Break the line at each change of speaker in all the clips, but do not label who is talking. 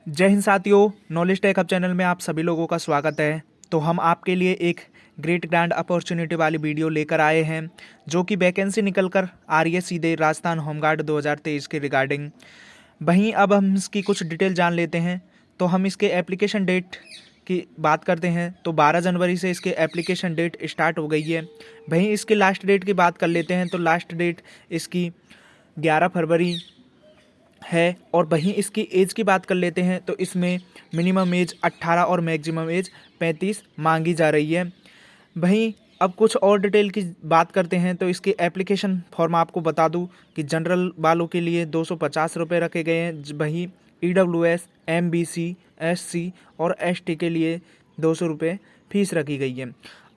जय हिंद साथियों, knowledge tech hub channel में आप सभी लोगों का स्वागत है। तो हम आपके लिए एक ग्रेट ग्रैंड अपॉर्चुनिटी वाली वीडियो लेकर आए हैं जो कि वैकेंसी निकल कर आ रही है सीधे राजस्थान होमगार्ड 2023 के रिगार्डिंग। वहीं अब हम इसकी कुछ डिटेल जान लेते हैं। तो हम इसके एप्लीकेशन डेट की बात करते हैं तो 12 जनवरी से इसके एप्लीकेशन डेट स्टार्ट हो गई है। वहीं इसके लास्ट डेट की बात कर लेते हैं तो लास्ट डेट इसकी 11 फरवरी है। और वहीं इसकी एज की बात कर लेते हैं तो इसमें मिनिमम एज 18 और मैक्सिमम एज 35 मांगी जा रही है। वहीं अब कुछ और डिटेल की बात करते हैं तो इसके एप्लीकेशन फॉर्म आपको बता दूं कि जनरल वालों के लिए 250 रुपये रखे गए हैं। वहीं EWS, MBC, SC और ST के लिए 200 रुपये फीस रखी गई है।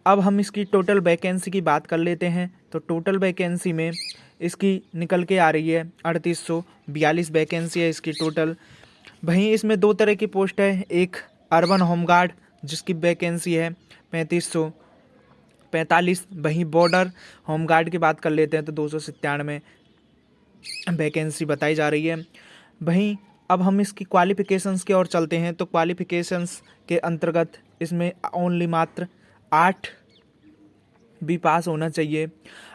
अब हम इसकी टोटल वैकेंसी की बात कर लेते हैं तो टोटल वैकेंसी में इसकी निकल के आ रही है 3842 वैकेंसी है इसकी टोटल। वहीं इसमें दो तरह की पोस्ट है, एक अर्बन होमगार्ड जिसकी वैकेंसी है 3545। वहीं बॉर्डर होमगार्ड की बात कर लेते हैं तो 297 वैकेंसी बताई जा रही है। वहीं अब हम इसकी क्वालिफ़िकेशंस की ओर चलते हैं तो क्वालिफ़िकेशंस के अंतर्गत इसमें ओनली मात्र 8 भी पास होना चाहिए।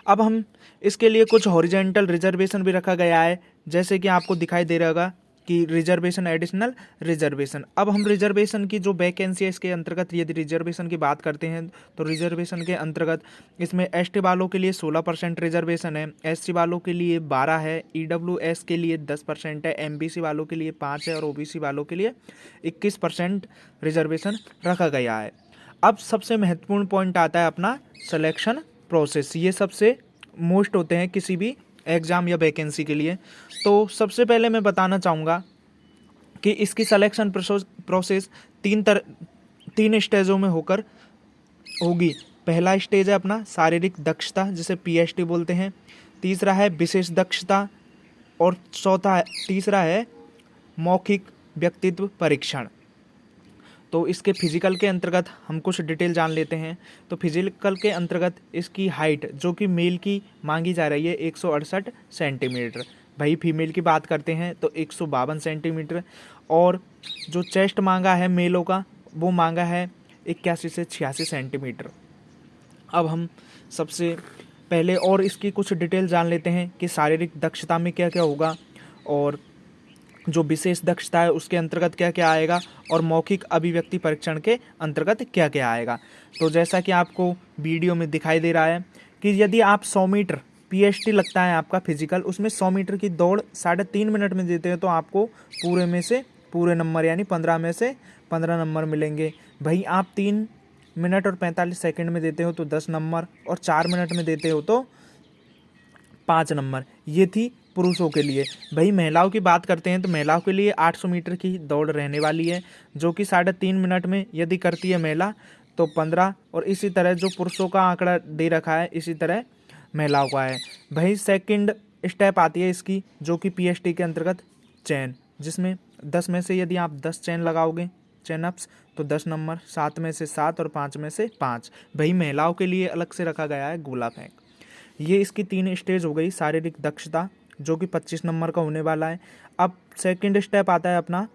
अब हम इसके लिए कुछ हॉरिजेंटल रिजर्वेशन भी रखा गया है, जैसे कि आपको दिखाई दे रहा होगा कि रिजर्वेशन एडिशनल रिजर्वेशन। अब हम रिजर्वेशन की जो वैकेंसी है इसके अंतर्गत यदि रिजर्वेशन की बात करते हैं तो रिजर्वेशन के अंतर्गत इसमें ST वालों के लिए 16% रिजर्वेशन है, SC वालों के लिए 12 है, EWS के लिए 10% है, MBC वालों के लिए 5 है और OBC वालों के लिए 21% रिजर्वेशन रखा गया है। अब सबसे महत्वपूर्ण पॉइंट आता है अपना सिलेक्शन प्रोसेस। ये सबसे मोस्ट होते हैं किसी भी एग्ज़ाम या वैकेंसी के लिए। तो सबसे पहले मैं बताना चाहूँगा कि इसकी सिलेक्शन प्रोसेस तीन स्टेजों में होकर होगी। पहला स्टेज है अपना शारीरिक दक्षता जिसे PST बोलते हैं, तीसरा है विशेष दक्षता और तीसरा है मौखिक व्यक्तित्व परीक्षण। तो इसके फिजिकल के अंतर्गत हम कुछ डिटेल जान लेते हैं। तो फिजिकल के अंतर्गत इसकी हाइट जो कि मेल की मांगी जा रही है 168 सेंटीमीटर। भाई फीमेल की बात करते हैं तो 152 सेंटीमीटर। और जो चेस्ट मांगा है मेलों का वो मांगा है 81 से 86 सेंटीमीटर। अब हम सबसे पहले और इसकी कुछ डिटेल जान लेते हैं कि शारीरिक दक्षता में क्या क्या होगा और जो विशेष दक्षता है उसके अंतर्गत क्या क्या आएगा और मौखिक अभिव्यक्ति परीक्षण के अंतर्गत क्या क्या आएगा। तो जैसा कि आपको वीडियो में दिखाई दे रहा है कि यदि आप 100 मीटर PST लगता है आपका फिजिकल, उसमें 100 मीटर की दौड़ 3.5 मिनट में देते हैं तो आपको पूरे में से पूरे नंबर यानी 15 में से 15 नंबर मिलेंगे। वहीं आप 3 मिनट और 45 सेकेंड में देते हो तो 10 नंबर और 4 मिनट में देते हो तो 5 नंबर। ये थी पुरुषों के लिए। भाई महिलाओं की बात करते हैं तो महिलाओं के लिए 800 मीटर की दौड़ रहने वाली है जो कि 3.5 मिनट में यदि करती है महिला तो 15, और इसी तरह जो पुरुषों का आंकड़ा दे रखा है इसी तरह महिलाओं का है। भाई सेकंड स्टेप आती है इसकी जो कि PST के अंतर्गत चैन, जिसमें 10 में से यदि आप 10 चैन लगाओगे चैन अप्स तो 10 नंबर, 7 में से 7 और 5 में से 5। भाई महिलाओं के लिए अलग से रखा गया है गोला फेंक। ये इसकी 3 स्टेज हो गई शारीरिक दक्षता जो कि 25 नंबर का होने वाला है। अब सेकंड स्टेप आता है अपना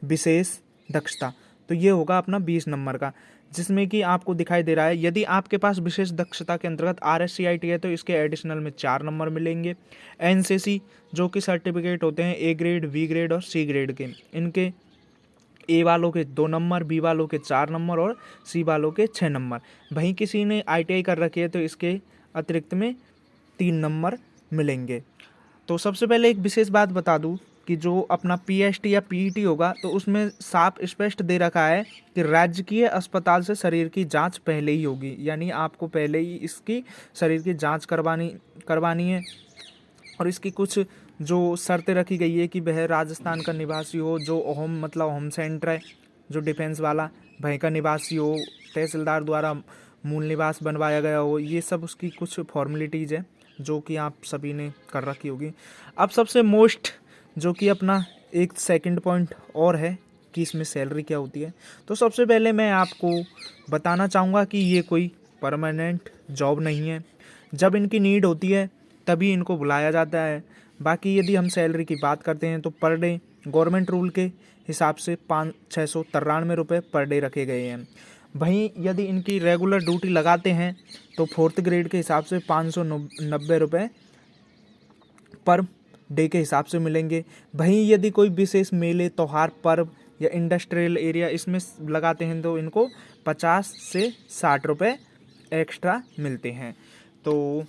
विशेष दक्षता, तो ये होगा अपना 20 नंबर का, जिसमें कि आपको दिखाई दे रहा है यदि आपके पास विशेष दक्षता के अंतर्गत RSCIT है तो इसके एडिशनल में 4 नंबर मिलेंगे। NCC जो कि सर्टिफिकेट होते हैं A ग्रेड, B ग्रेड और C ग्रेड के, इनके A वालों के 2 नंबर, B वालों के 4 नंबर और C वालों के 6 नंबर। वहीं किसी ने ITI कर रखी है तो इसके अतिरिक्त में 3 नंबर मिलेंगे। तो सबसे पहले एक विशेष बात बता दूं कि जो अपना PST या PET होगा तो उसमें साफ स्पष्ट दे रखा है कि राजकीय अस्पताल से शरीर की जांच पहले ही होगी, यानी आपको पहले ही इसकी शरीर की जांच करवानी है। और इसकी कुछ जो शर्तें रखी गई है कि वह राजस्थान का निवासी हो, जो होम सेंटर है जो डिफेंस वाला वहीं का निवासी हो, तहसीलदार द्वारा मूल निवास बनवाया गया हो। ये सब उसकी कुछ फॉर्मेलिटीज़ है जो कि आप सभी ने कर रखी होगी। अब सबसे मोस्ट जो कि अपना एक सेकंड पॉइंट और है कि इसमें सैलरी क्या होती है। तो सबसे पहले मैं आपको बताना चाहूँगा कि ये कोई परमानेंट जॉब नहीं है। जब इनकी नीड होती है तभी इनको बुलाया जाता है। बाकी यदि हम सैलरी की बात करते हैं तो पर डे गवर्नमेंट रूल के हिसाब से 693 पर डे रखे गए हैं। वहीं यदि इनकी रेगुलर ड्यूटी लगाते हैं तो 4th ग्रेड के हिसाब से 590 रुपये पर डे के हिसाब से मिलेंगे। वहीं यदि कोई विशेष मेले, त्यौहार, पर्व या इंडस्ट्रियल एरिया इसमें लगाते हैं तो इनको 50 से 60 रुपये एक्स्ट्रा मिलते हैं। तो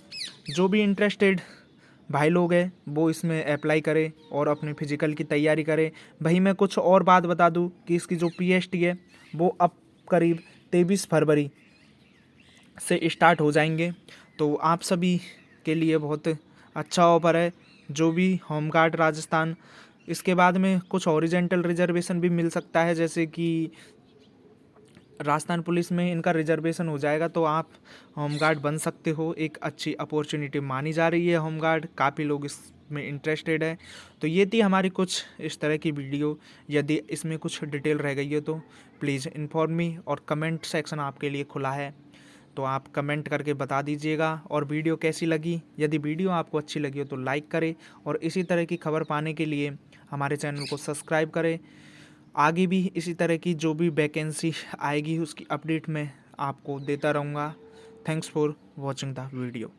जो भी इंटरेस्टेड भाई लोग हैं वो इसमें अप्लाई करें और अपनी फिजिकल की तैयारी करें। वहीं मैं कुछ और बात बता दूं कि इसकी जो पीएसटी है वो अब करीब 23 फरवरी से स्टार्ट हो जाएंगे। तो आप सभी के लिए बहुत अच्छा ऑफर है, जो भी होमगार्ड राजस्थान। इसके बाद में कुछ हॉरिजॉन्टल रिजर्वेशन भी मिल सकता है, जैसे कि राजस्थान पुलिस में इनका रिजर्वेशन हो जाएगा तो आप होमगार्ड बन सकते हो। एक अच्छी अपॉर्चुनिटी मानी जा रही है होमगार्ड, काफ़ी लोग इसमें इंटरेस्टेड है। तो ये थी हमारी कुछ इस तरह की वीडियो। यदि इसमें कुछ डिटेल रह गई है तो प्लीज़ इन्फॉर्म मी, और कमेंट सेक्शन आपके लिए खुला है, तो आप कमेंट करके बता दीजिएगा। और वीडियो कैसी लगी, यदि वीडियो आपको अच्छी लगी हो तो लाइक करें, और इसी तरह की खबर पाने के लिए हमारे चैनल को सब्सक्राइब करें। आगे भी इसी तरह की जो भी वैकेंसी आएगी उसकी अपडेट मैं आपको देता रहूँगा। Thanks for watching the video.